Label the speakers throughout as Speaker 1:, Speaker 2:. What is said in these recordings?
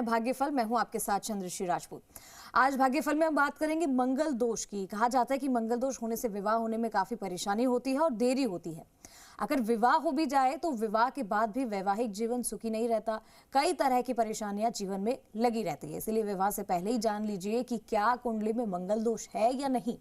Speaker 1: भाग्यफल। मैं हूं आपके साथ चंद्रश्री राजपूत। आज भाग्यफल में हम बात करेंगे मंगल दोष की। कहा जाता है कि मंगल दोष होने से विवाह होने में काफी परेशानी होती है और देरी होती है। अगर विवाह हो भी जाए तो विवाह के बाद भी वैवाहिक जीवन सुखी नहीं रहता। कई तरह की परेशानियां जीवन में लगी रहती है। इसलिए विवाह से पहले ही जान लीजिए कि क्या कुंडली में मंगल दोष है या नहीं,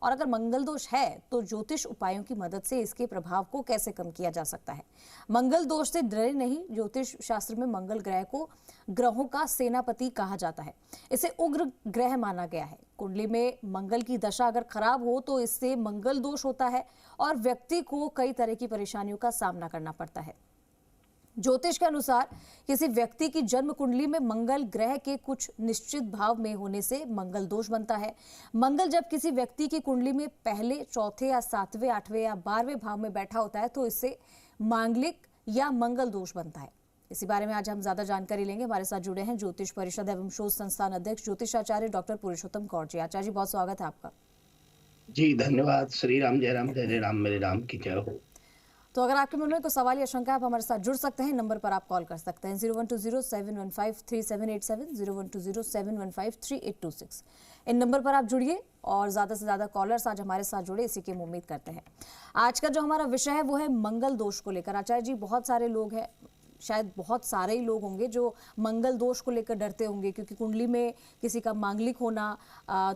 Speaker 1: और अगर मंगल दोष है तो ज्योतिष उपायों की मदद से इसके प्रभाव को कैसे कम किया जा सकता है। मंगल दोष से डरे नहीं। ज्योतिष शास्त्र में मंगल ग्रह को ग्रहों का सेनापति कहा जाता है। इसे उग्र ग्रह माना गया है। कुंडली में मंगल की दशा अगर खराब हो तो इससे मंगल दोष होता है और व्यक्ति को कई तरह की परेशानियों का सामना करना पड़ता है। ज्योतिष के अनुसार किसी व्यक्ति की जन्म कुंडली में मंगल ग्रह के कुछ निश्चित भाव में होने से मंगल दोष बनता है। मंगल जब किसी व्यक्ति की कुंडली में पहले, चौथे या सातवें, आठवें या 12वें भाव में बैठा होता है तो इससे मांगलिक या मंगल दोष बनता है। इसी बारे में आज हम ज्यादा जानकारी लेंगे। हमारे साथ जुड़े हैं ज्योतिष परिषद एवं शोध संस्थान अध्यक्ष ज्योतिषाचार्य डॉक्टर पुरुषोत्तम कौर जी। आचार्य जी, बहुत स्वागत है आपका।
Speaker 2: जी धन्यवाद। श्री राम जय राम, जय जय राम, मेरे राम की जय हो।
Speaker 1: तो अगर आपके मन में कोई सवाल या शंका है, आप हमारे साथ जुड़ सकते हैं। नंबर पर आप कॉल कर सकते हैं 012071538787, 012071533826। इन नंबर पर आप जुड़िए और ज्यादा से ज्यादा कॉलर्स आज हमारे साथ जुड़े, इसी की हम उम्मीद करते हैं। आज का जो हमारा विषय है वो है मंगल दोष को लेकर। आचार्य जी, बहुत सारे लोग हैं, शायद बहुत सारे ही लोग होंगे जो मंगल दोष को लेकर डरते होंगे, क्योंकि कुंडली में किसी का मांगलिक होना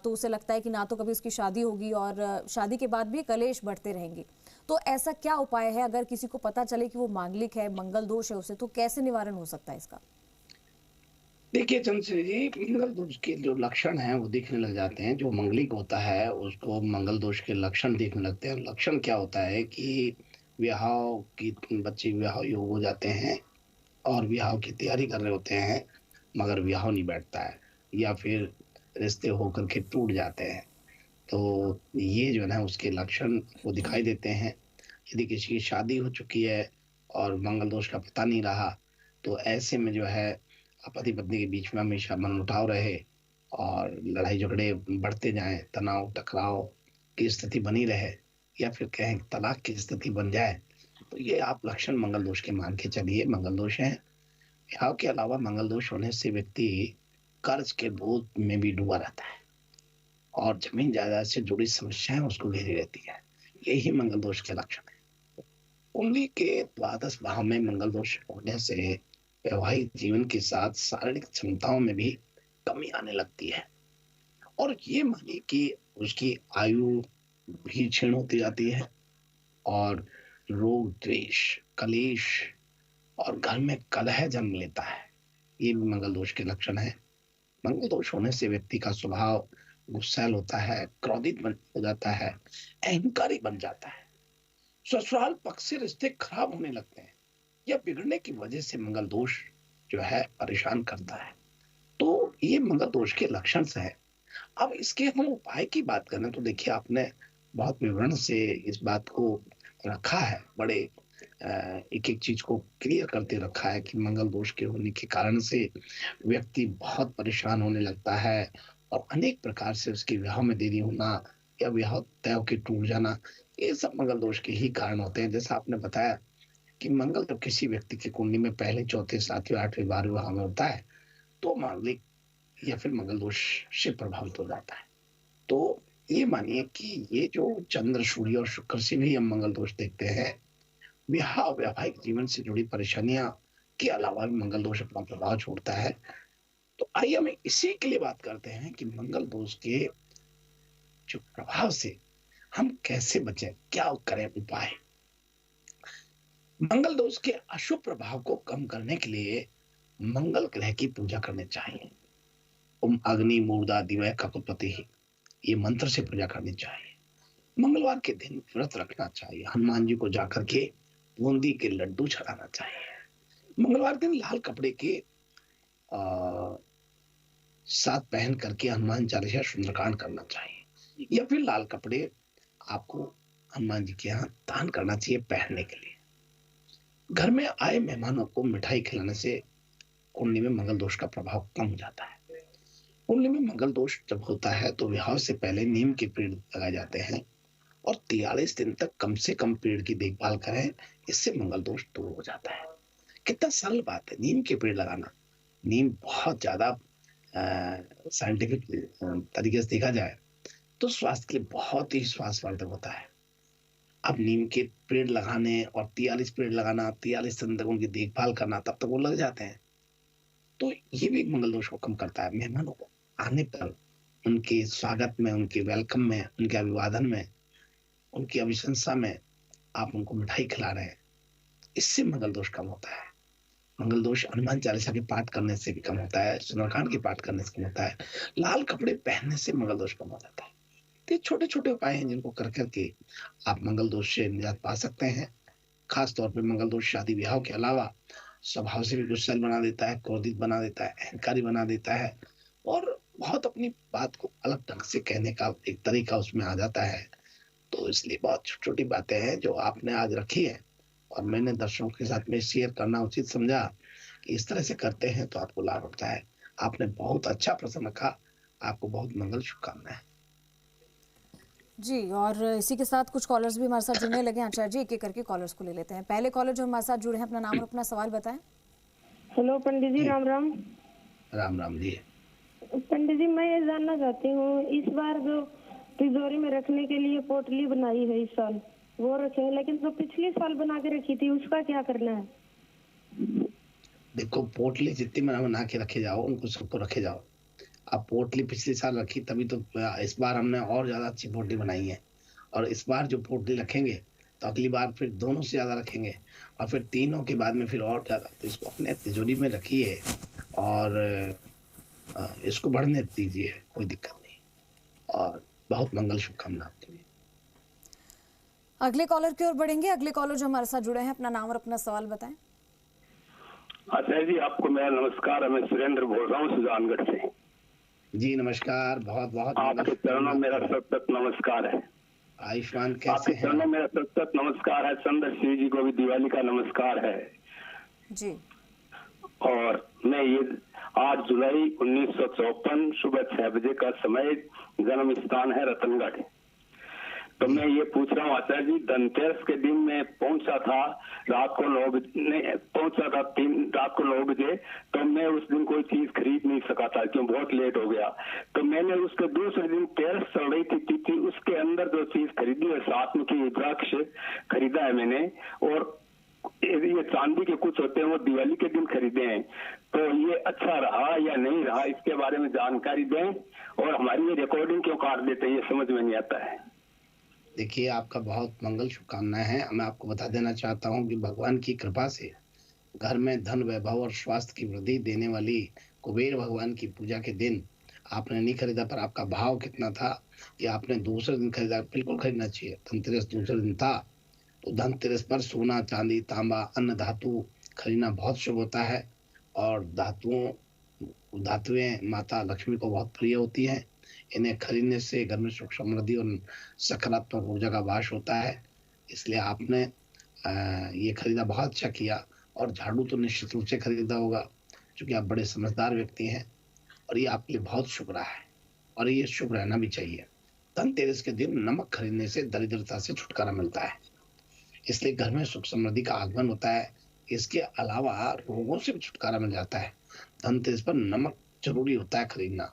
Speaker 1: तो उसे लगता है कि ना तो कभी उसकी शादी होगी और शादी के बाद भी कलेश बढ़ते रहेंगे। तो ऐसा क्या उपाय है, अगर किसी को पता चले कि वो मांगलिक है, मंगल दोष है उसे, तो कैसे निवारण हो सकता है इसका?
Speaker 2: देखिए चंद्रश्री जी, मंगल दोष के जो लक्षण हैं वो दिखने लग जाते हैं। जो मंगलिक होता है उसको मंगल दोष के लक्षण दिखने लगते हैं। लक्षण क्या होता है कि विवाह की बच्चे विवाह योग हो जाते हैं और विवाह की तैयारी कर रहे होते हैं, मगर विवाह नहीं बैठता है, या फिर रिश्ते होकर के टूट जाते हैं। तो ये जो है उसके लक्षण वो दिखाई देते हैं। यदि किसी की शादी हो चुकी है और मंगल दोष का पता नहीं रहा, तो ऐसे में जो है पति पत्नी के बीच में हमेशा मनमुटाव रहे और लड़ाई झगड़े बढ़ते जाएं, तनाव टकराव की स्थिति बनी रहे, या फिर कहें तलाक की स्थिति बन जाए, तो ये आप लक्षण मंगल दोष के मान के चलिए मंगल दोष है। विवाह के अलावा मंगल दोष होने से व्यक्ति कर्ज के बोझ में भी डूबा रहता है और जमीन जायदाद से जुड़ी समस्याएं उसको घेरी रहती है। यही मंगल दोष के लक्षण है। कुंडली के द्वादश भाव में मंगल दोष होने से वैवाहिक जीवन के साथ शारीरिक क्षमताओं में भी कमी आने लगती है, और ये मानिए कि उसकी आयु भी क्षीण होती जाती है और रोग द्वेष कलेश और घर में कलह जन्म लेता है। ये भी मंगल दोष के लक्षण है। मंगल दोष होने से व्यक्ति का स्वभाव गुस्सैल होता है, क्रोधित हो जाता है, अहंकारी बन जाता है, ससुराल पक्ष से रिश्ते खराब होने लगते हैं या बिगड़ने की वजह से मंगल दोष जो है परेशान करता है। तो ये मंगल दोष के लक्षण से है। अब इसके हम उपाय की बात करें तो देखिए, आपने बहुत विवरण से इस बात को रखा है, बड़े एक एक चीज को क्लियर करते रखा है कि मंगल दोष के होने के कारण से व्यक्ति बहुत परेशान होने लगता है और अनेक प्रकार से उसके विवाह में देरी होना या विवाह तय होकर टूट जाना, ये सब मंगल दोष के ही कारण होते हैं। जैसा आपने बताया कि मंगल जब किसी व्यक्ति की कुंडली में पहले, चौथे, सातवें, आठवें, 12वें भाव में होता है तो मांगलिक या फिर मंगल दोष से प्रभावित हो जाता है। तो ये मानिए कि ये जो चंद्र, सूर्य और शुक्र से भी हम मंगल दोष देखते हैं। विवाह वैवाहिक जीवन से जुड़ी परेशानियां के अलावा भी मंगल दोष अपना प्रभाव छोड़ता है। तो आइए हम इसी के लिए बात करते हैं कि मंगल दोष के जो प्रभाव से हम कैसे बचें, क्या करें उपाय। मंगल दोष के अशुभ प्रभाव को कम करने के लिए मंगल ग्रह की पूजा करनी चाहिए। ओम अग्नि मूर्धा दिवय ककुपति, ये मंत्र से पूजा करनी चाहिए। मंगलवार के दिन व्रत रखना चाहिए। हनुमान जी को जाकर के बूंदी के लड्डू चढ़ाना चाहिए। मंगलवार दिन लाल कपड़े के साथ पहन करके हनुमान चालीसा सुंदरकांड करना चाहिए, या फिर लाल कपड़े आपको हनुमान जी के यहाँ दान करना चाहिए पहनने के लिए। घर में आए मेहमानों को मिठाई खिलाने से कुंडली में मंगल दोष का प्रभाव कम हो जाता है। कुंडली में मंगल दोष जब होता है तो विवाह से पहले नीम के पेड़ लगाए जाते हैं और 43 दिन तक कम से कम पेड़ की देखभाल करें, इससे मंगल दोष दूर हो जाता है। कितना सरल बात है नीम के पेड़ लगाना। नीम बहुत ज़्यादा साइंटिफिक तरीके से देखा जाए तो स्वास्थ्य के लिए बहुत ही स्वास्थ्यवर्धक होता है। अब नीम के पेड़ लगाने और 43 पेड़ लगाना, 43 दिन तक उनकी देखभाल करना, तब तक वो लग जाते हैं। तो ये भी एक मंगल दोष को कम करता है। मेहमानों को आने पर उनके स्वागत में, उनके वेलकम में, उनके अभिवादन में, उनकी अभिशंसा में आप उनको मिठाई खिला रहे हैं, इससे मंगल दोष कम होता है। मंगल दोष हनुमान चालीसा के पाठ करने से भी कम होता है, सुंदरकांड के पाठ करने से कम होता है, लाल कपड़े पहनने से मंगल दोष कम हो जाता है। तो ये छोटे-छोटे उपाय हैं जिनको कर के आप मंगल दोष से निजात पा सकते हैं। खास तौर पे मंगल दोष शादी-ब्याह के अलावा स्वभाव से भी गुस्सैल बना देता है, क्रोधित बना देता है, अहंकारी बना देता है और बहुत अपनी बात को अलग ढंग से कहने का एक तरीका उसमें आ जाता है। तो इसलिए बहुत छोटी-छोटी बातें हैं जो आपने आज रखी है और मैंने दर्शकों के साथ में शेयर करना उचित समझा कि इस तरह से करते हैं तो आपको लाभ होता है। आपने बहुत अच्छा प्रश्न रखा। आपको बहुत मंगल शुभकामनाएँ।
Speaker 1: जी, और इसी के साथ कुछ कॉलर्स भी हमारे साथ जुड़ने लगे हैं। आचार्य जी, एक-एक करके कॉलर्स को ले लेते हैं। पहले कॉलर जो हमारे साथ जुड़े हैं, अपना नाम और अपना सवाल बताएं।
Speaker 3: हेलो पंडित जी,
Speaker 2: जी,
Speaker 3: राम राम।
Speaker 2: राम, राम जी।
Speaker 3: पंडित जी, मैं ये जानना चाहती हूँ, इस बार जो तिजोरी में रखने के लिए पोटली बनाई है इस साल, वो रखें, लेकिन जो पिछले साल बना के रखी थी उसका क्या करना है?
Speaker 2: देखो पोटली जितनी बना के रखे जाओ, उनको सबको रखे जाओ। अब पोटली पिछले साल रखी तभी तो इस बार हमने और ज़्यादा अच्छी पोटली बनाई है और इस बार जो पोटली रखेंगे, तो अगली बार फिर दोनों से ज़्यादा रखेंगे और फिर तीनों के बाद में फिर और ज़्यादा। तो इसको अपने तिजोरी में रखिए और इसको बढ़ने दीजिए, कोई दिक्कत नहीं और बहुत मंगल शुभकामना आपके लिए।
Speaker 1: अगले कॉलर की ओर बढ़ेंगे। अगले कॉलर जो हमारे साथ जुड़े हैं, अपना नाम और अपना सवाल बताएं।
Speaker 4: आचार्य जी, आपको मेरा नमस्कार। मैं सुरेंद्र बोल रहा हूँ सुजानगढ़ से।
Speaker 2: जी नमस्कार, बहुत-बहुत मंगल
Speaker 4: आपके चरणों में मेरा
Speaker 2: शुभकामना।
Speaker 4: सतत नमस्कार है।
Speaker 2: आयुष्मान कैसे
Speaker 4: आपके
Speaker 2: हैं
Speaker 4: चरणों
Speaker 2: आप?
Speaker 4: में मेरा सतत नमस्कार है। चंद्र शिव जी को भी दिवाली का नमस्कार है।
Speaker 1: जी,
Speaker 4: और मैं ये 8 जुलाई 1954 सुबह 6 बजे का समय, जन्म स्थान है रतनगढ़। तो मैं ये पूछ रहा हूँ आचार्य जी, धनतेरस के दिन मैं पहुंचा था, रात को 9 बजे पहुंचा था, रात को 9 बजे। तो मैं उस दिन कोई चीज खरीद नहीं सका था क्यों बहुत लेट हो गया। तो मैंने उसके दूसरे दिन तेरस चल रही थी तिथि, उसके अंदर जो चीज खरीदी है, साथ में की रुद्राक्ष खरीदा है मैंने। और ये चांदी के कुछ होते हैं वो दिवाली के दिन खरीदे हैं। तो ये अच्छा रहा या नहीं रहा, इसके बारे में जानकारी दें। और हमारी ये रिकॉर्डिंग क्यों काट देते हैं, ये समझ में नहीं आता है।
Speaker 2: देखिए आपका बहुत मंगल शुभकामनाएं हैं। मैं आपको बता देना चाहता हूँ कि भगवान की कृपा से घर में धन वैभव और स्वास्थ्य की वृद्धि देने वाली कुबेर भगवान की पूजा के दिन आपने नहीं खरीदा, पर आपका भाव कितना था कि आपने दूसरे दिन खरीदा। बिल्कुल खरीदना चाहिए। धनतेरस दूसरे दिन था तो धनतेरस पर सोना, चांदी, तांबा, अन्य धातु खरीदना बहुत शुभ होता है और धातुएं माता लक्ष्मी को बहुत प्रिय होती हैं। इन्हें खरीदने से घर में सुख समृद्धि और सकारात्मक ऊर्जा का वास होता है। इसलिए आपने ये खरीदा, बहुत अच्छा किया। और झाड़ू तो निश्चित रूप से खरीदा होगा क्योंकि आप बड़े समझदार व्यक्ति हैं और ये आपके लिए बहुत शुभ रहा है और ये शुभ रहना भी चाहिए। धनतेरस के दिन नमक खरीदने से दरिद्रता से छुटकारा मिलता है, इसलिए घर में सुख समृद्धि का आगमन होता है। इसके अलावा रोगों से भी छुटकारा मिल जाता है। धनतेरस पर नमक जरूरी होता है खरीदना।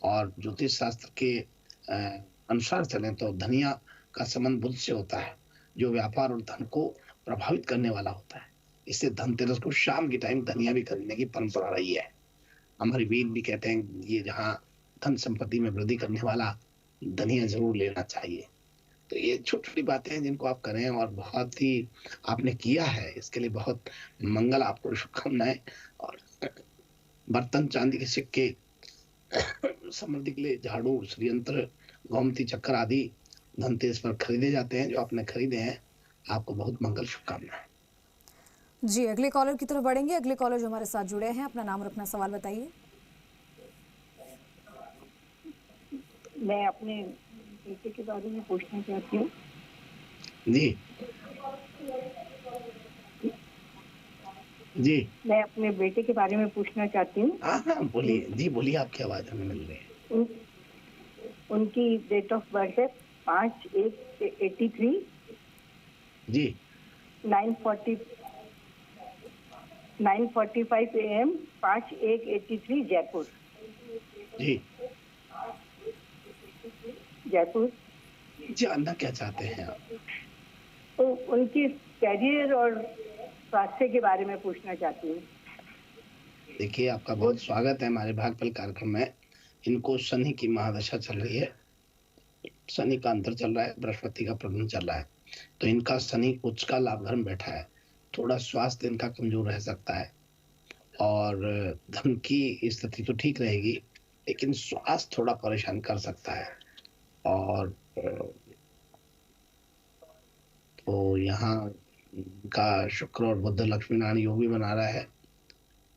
Speaker 2: और ज्योतिष शास्त्र के अनुसार चलें तो धनिया का संबंध बुध से होता है, जो व्यापार और धन को प्रभावित करने वाला होता है। इसलिए धनतेरस को शाम के टाइम धनिया भी खरीदने की परंपरा रही है। हमारे वेद भी कहते हैं ये जहाँ धन संपत्ति में वृद्धि करने वाला धनिया जरूर लेना चाहिए। तो ये छोटी छोटी बातें हैं जिनको आप करें और बहुत ही आपने किया है, इसके लिए बहुत मंगल, आपको शुभकामनाएं। और बर्तन, चांदी के सिक्के, समृद्धि के लिए झाड़ू, श्रीयंत्र, गोमती चक्र आदि धनतेरस पर खरीदे जाते हैं। जो आपने खरीदे हैं, आपको बहुत मंगल शुभकामनाएं।
Speaker 1: जी, अगले कॉलर की तरफ बढ़ेंगे। अगले कॉलर जो हमारे साथ जुड़े हैं, अपना नाम और अपना सवाल बताइए।
Speaker 3: मैं अपने बेटे के बारे में पूछना चाहती हूँ।
Speaker 2: जी जी,
Speaker 3: मैं अपने बेटे के बारे में पूछना चाहती हूँ।
Speaker 2: हाँ बोलिए जी, बोलिए, आपकी आवाज हमें मिल रही है।
Speaker 3: उनकी डेट ऑफ बर्थ है 5/1/83,
Speaker 2: जी
Speaker 3: 9:40
Speaker 5: 9:45 AM 5183 जयपुर।
Speaker 2: जी,
Speaker 5: जयपुर।
Speaker 2: जानना क्या चाहते हैं आप?
Speaker 5: तो उनकी कैरियर और स्वास्थ्य के बारे में पूछना चाहती हूँ।
Speaker 2: देखिए, आपका बहुत स्वागत है हमारे भाग्यफल कार्यक्रम में। इनको शनि की महादशा चल रही है, शनि का अंतर चल रहा है, बृहस्पति का प्रबंधन चल रहा है। तो इनका शनि उच्च का लाभ घर में बैठा है, थोड़ा स्वास्थ्य इनका कमजोर रह सकता है और धन की स्थिति तो ठीक रहेगी, लेकिन स्वास्थ्य थोड़ा परेशान कर सकता है। और तो यहाँ का शुक्र और बुध लक्ष्मी नारायण योग भी बना रहा है।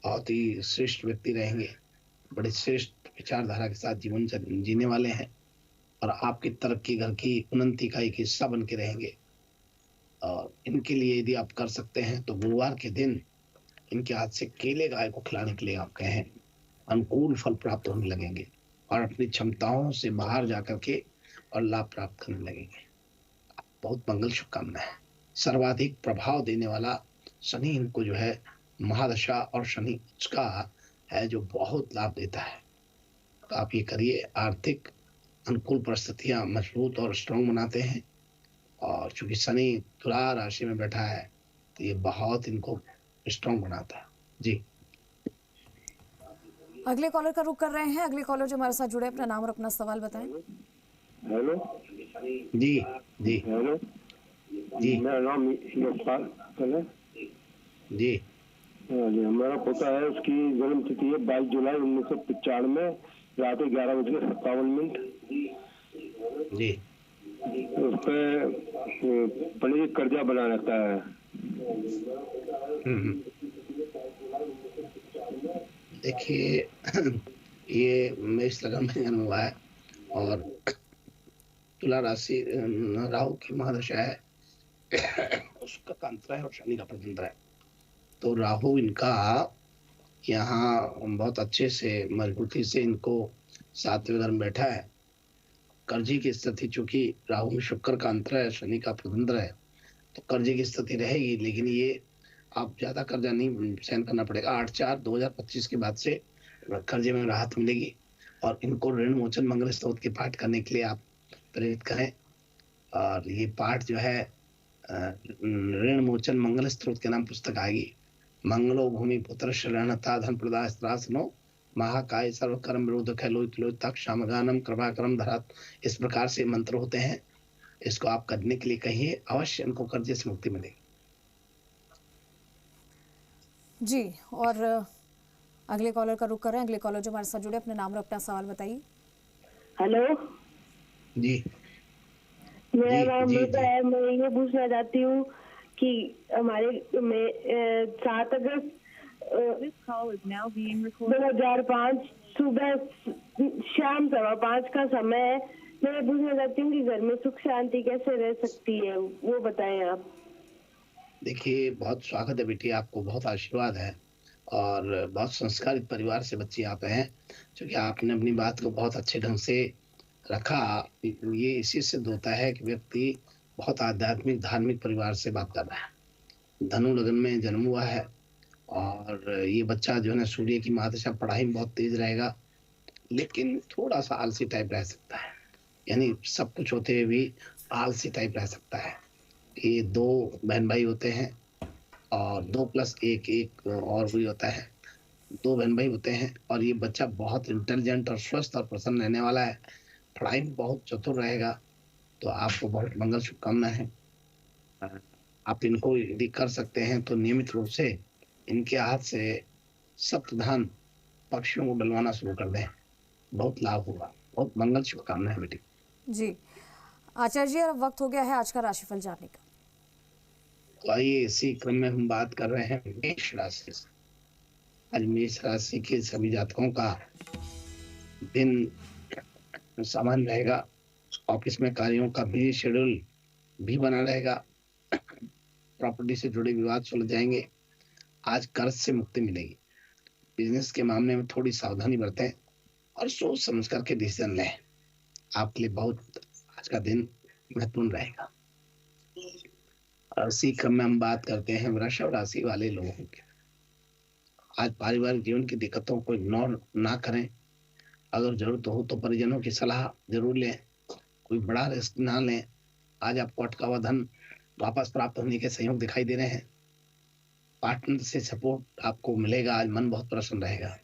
Speaker 2: बहुत ही श्रेष्ठ व्यक्ति रहेंगे, बड़े श्रेष्ठ विचारधारा के साथ जीवन जीने वाले हैं और आपकी तरक्की, घर की उन्नति का एक हिस्सा बन के रहेंगे। और इनके लिए यदि आप कर सकते हैं तो गुरुवार के दिन इनके हाथ से केले गाय को खिलाने के लिए आप कहें, अनुकूल फल प्राप्त होने लगेंगे और अपनी क्षमताओं से बाहर जाकर के और लाभ प्राप्त करने लगेंगे। बहुत मंगल शुभकामनाएं। सर्वाधिक प्रभाव देने वाला शनि इनको जो है महादशा और शनि उच्च का है, जो बहुत लाभ देता है। तो आप ये करिए, आर्थिक अनुकूल परिस्थितियां मजबूत और स्ट्रॉन्ग बनाते हैं। और चूंकि शनि तुला राशि में बैठा है तो ये बहुत इनको स्ट्रॉन्ग बनाता है। जी,
Speaker 1: अगले कॉलर का रुख कर रहे हैं। अगले कॉलर जो हमारे साथ जुड़े, अपना नाम और अपना सवाल बताएं।
Speaker 4: हेलो
Speaker 2: जी, जी,
Speaker 4: हेलो
Speaker 2: जी,
Speaker 4: मेरा नाम यशपाल है
Speaker 2: जी,
Speaker 4: जी। हमारा पोता है, उसकी जन्म तिथि है 22 जुलाई 1995, रात 11:57।
Speaker 2: जी।
Speaker 4: उस पर पंडित कर्जा बना रहता है।
Speaker 2: देखिए, ये मेष लगन में जन्म हुआ है और तुला राशि राहु की महादशा है, उसका तंत्र है और शनि का प्रतंत्र है। तो राहु इनका यहाँ बहुत अच्छे से मजबूती से इनको 7वें घर में बैठा है। कर्जे की स्थिति, चूंकि राहु में शुक्र का अंतर है, शनि का प्रबंधन है, तो कर्जे की स्थिति रहेगी, लेकिन ये आप ज्यादा कर्जा नहीं सहन करना पड़ेगा। 8/4/2025 के बाद से कर्जे में राहत मिलेगी और इनको ऋण मोचन मंगल स्तोत्र के पाठ करने के लिए आप प्रेरित करें। और ये पाठ जो है ऋण मोचन मंगल स्तोत्र के नाम पुस्तक आएगी। मंगलो भूमि पुत्र शरणता धन प्रदा स्त्रासनो महाकाय सर्वकर्म विरोध तक शामगानम कृपाकरम धरात, इस प्रकार से मंत्र होते हैं। इसको आप करने के लिए कहिए, अवश्य इनको कर्जे से मुक्ति मिलेगी।
Speaker 1: जी, और अगले कॉलर का रुख कर रहे हैं। अगले कॉलर जो हमारे साथ जुड़े, अपने नाम और अपना सवाल बताइए।
Speaker 3: हेलो,
Speaker 2: जी,
Speaker 3: मेरा
Speaker 2: जी,
Speaker 3: नाम
Speaker 2: जी,
Speaker 3: ममता
Speaker 2: जी।
Speaker 3: है। मैं ये पूछना चाहती हूँ कि हमारे में 7 अगस्त 2005 सुबह शाम 5:15 का समय है। मैं ये पूछना चाहती हूँ कि घर में सुख शांति कैसे रह सकती है, वो बताएं आप।
Speaker 2: देखिए, बहुत स्वागत है बेटी, आपको बहुत आशीर्वाद है और बहुत संस्कारित परिवार से बच्ची आप हैं। क्योंकि आपने अपनी बात को बहुत अच्छे ढंग से रखा। ये इसी सिद्ध होता है कि व्यक्ति बहुत आध्यात्मिक धार्मिक परिवार से बात कर रहा है। धनु लग्न में जन्म हुआ है और ये बच्चा जो है ना, सूर्य की महादशा, पढ़ाई में बहुत तेज रहेगा, लेकिन थोड़ा सा आलसी टाइप रह सकता है। यानी सब कुछ होते हुए भी आलसी टाइप रह सकता है। ये 2 बहन भाई होते हैं और 2+1 और भी होता है। 2 बहन भाई होते हैं और ये बच्चा बहुत इंटेलिजेंट और स्वस्थ और प्रसन्न रहने वाला है। पढ़ाई में बहुत चतुर रहेगा। तो आपको बहुत मंगल शुभकामना है। आप इनको यदि कर सकते हैं तो नियमित रूप से इनके हाथ से सप्तधान पक्षियों को डलवाना शुरू कर दें, बहुत लाभ होगा। बहुत मंगल शुभकामना है बेटी।
Speaker 1: जी आचार्य जी, अब वक्त हो गया है आज का राशिफल जानने का।
Speaker 2: तो आइए, इसी क्रम में हम बात कर रहे हैं मेष राशि से। आज मेष राशि के सभी जातकों का दिन सामान्य रहेगा। ऑफिस में कार्यों का बिजी शेड्यूल भी बना रहेगा। प्रॉपर्टी से जुड़े विवाद सुलझ जाएंगे। आज कर्ज से मुक्ति मिलेगी। बिजनेस के मामले में थोड़ी सावधानी बरतें और सोच समझ करके डिसीजन लें। आपके लिए बहुत आज का दिन महत्वपूर्ण रहेगा। और इसी क्रम में हम बात करते हैं वृषभ राशि वाले लोगों की। आज पारिवारिक जीवन की दिक्कतों को इग्नोर ना करें। अगर जरूरत हो तो परिजनों की सलाह जरूर लें। कोई बड़ा रिस्क ना लें। आज आपको अटका हुआ धन वापस प्राप्त होने के संयोग दिखाई दे रहे हैं। पार्टनर से सपोर्ट आपको मिलेगा। आज मन बहुत प्रसन्न रहेगा।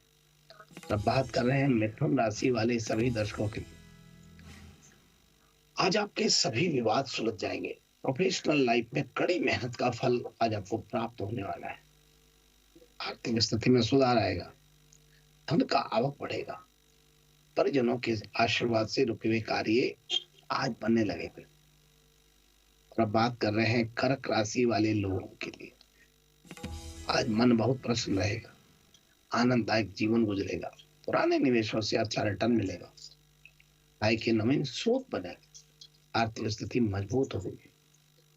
Speaker 2: अब बात कर रहे हैं मिथुन राशि वाले सभी दर्शकों की। आज आपके सभी विवाद सुलझ जाएंगे। प्रोफेशनल लाइफ में कड़ी मेहनत का फल आज आपको प्राप्त होने वाला है। आर्थिक स्थिति में सुधार आएगा। धन का आवक बढ़ेगा। परिजनों के आशीर्वाद से रुके हुए कार्य आज बनने लगेंगे। और अब बात कर रहे हैं कर्क राशि वाले लोगों के लिए। आज मन बहुत प्रसन्न रहेगा। आनंददायक जीवन गुजरेगा। पुराने निवेशों से अच्छा रिटर्न मिलेगा। आय के नवीन स्रोत बनेगा। आर्थिक स्थिति मजबूत होगी।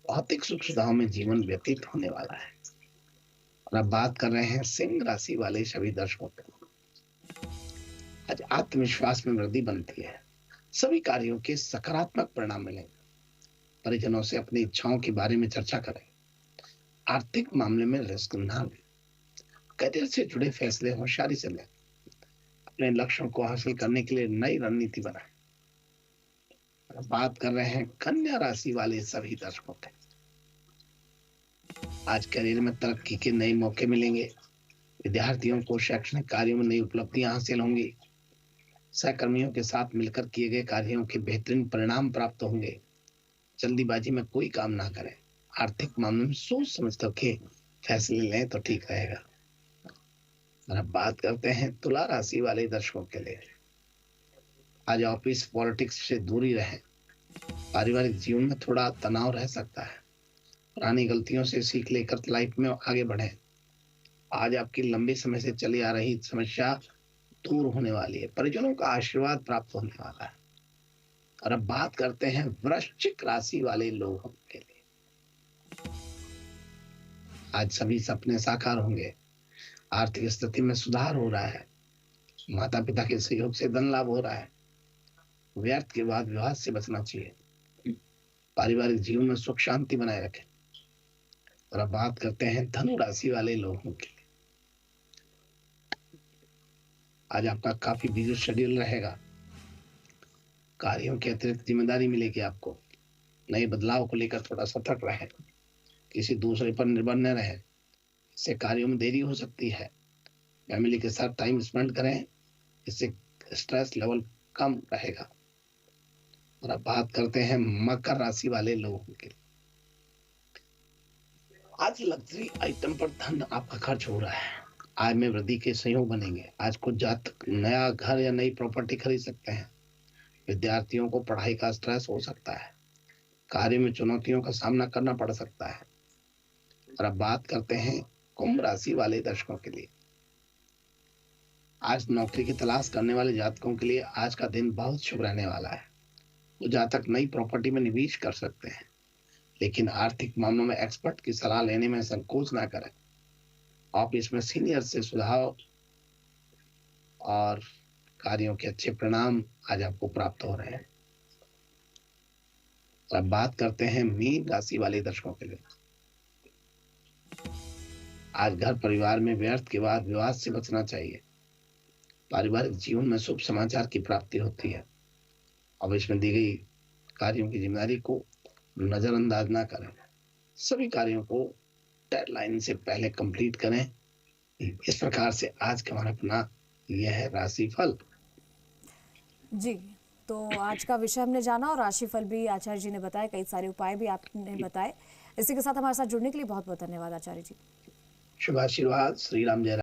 Speaker 2: भौतिक सुख सुविधाओं में जीवन व्यतीत होने वाला है। और अब बात कर रहे हैं सिंह राशि वाले सभी दर्शकों की। आज आत्मविश्वास में वृद्धि बनती है। सभी कार्यों के सकारात्मक परिणाम मिलेंगे। परिजनों से अपनी इच्छाओं के बारे में चर्चा करें। आर्थिक मामले में रिस्क ना लें। करियर से जुड़े फैसले होशियारी से लें। अपने लक्ष्यों को हासिल करने के लिए नई रणनीति बनाएं। बात कर रहे हैं कन्या राशि वाले सभी दर्शकों के। आज करियर में तरक्की के नए मौके मिलेंगे। विद्यार्थियों को शैक्षणिक कार्यों में नई उपलब्धियां हासिल होंगी। सहकर्मियों के साथ मिलकर किए गए कार्यों के बेहतरीन परिणाम प्राप्त होंगे। जल्दीबाजी में कोई काम ना करें। आर्थिक मामलों में सोच समझ करके फैसले लें तो ठीक रहेगा। और अब बात करते हैं तुला राशि वाले दर्शकों के लिए। आज ऑफिस पॉलिटिक्स से दूरी रहें। पारिवारिक जीवन में थोड़ा तनाव रह सकता है। पुरानी गलतियों से सीख लेकर लाइफ में आगे बढ़ें। आज आपकी लंबे समय से चली आ रही समस्या दूर होने वाली है। परिजनों का आशीर्वाद प्राप्त होने वाला है। और अब बात करते हैं वृश्चिक राशि वाले लोगों के लिए। आज सभी सपने साकार होंगे। आर्थिक स्थिति में सुधार हो रहा है। माता पिता के सहयोग से धन लाभ हो रहा है। व्यर्थ के बाद विवाद से बचना चाहिए। पारिवारिक जीवन में सुख शांति बनाए रखें। और अब बात करते हैं धनु राशि वाले लोगों के लिए। आज आपका काफी बिजी शेड्यूल रहेगा। कार्यों की अतिरिक्त जिम्मेदारी मिलेगी आपको। नए बदलाव को लेकर थोड़ा सतर्क रहें। किसी दूसरे पर निर्भर न रहें। इससे कार्यों में देरी हो सकती है। फैमिली के साथ टाइम स्पेंड करें। इससे स्ट्रेस लेवल कम रहेगा। और अब बात करते हैं मकर राशि वाले लोगों के लिए। आज लग्जरी आइटम पर धन आपका खर्च हो रहा है। आय में वृद्धि के संयोग बनेंगे। आज कुछ जातक नया घर या नई प्रॉपर्टी खरीद सकते हैं। विद्यार्थियों को पढ़ाई का स्ट्रेस हो सकता है। कार्य में चुनौतियों का सामना करना पड़ सकता है। और अब बात करते हैं कुंभ राशि वाले दर्शकों के लिए। आज नौकरी की तलाश करने वाले जातकों के लिए आज का दिन बहुत शुभ रहने वाला है। वो जातक नई प्रॉपर्टी में निवेश कर सकते हैं। लेकिन आर्थिक मामलों में एक्सपर्ट की सलाह लेने में संकोच ना करें। ऑफिस में सीनियर से सुझाव और कार्यों के अच्छे परिणाम आज आपको प्राप्त हो रहे हैं। अब बात करते हैं मीन राशि वाले दर्शकों के लिए। आज घर परिवार में व्यर्थ के बाद विवाद से बचना चाहिए। पारिवारिक जीवन में शुभ समाचार की प्राप्ति होती है। अब इसमें दी गई कार्यों की जिम्मेदारी को नजरअंदाज ना करें। सभी कार्यों को डेडलाइन से पहले कंप्लीट करें। इस प्रकार से आज का हमारा अपना यह है राशिफल।
Speaker 1: जी, तो आज का विषय हमने जाना और राशिफल भी आचार्य जी ने बताया। कई सारे उपाय भी आपने बताए। इसी के साथ हमारे साथ जुड़ने के लिए बहुत बहुत धन्यवाद आचार्य जी।
Speaker 2: शुभ आशीर्वाद। श्री राम जय राम।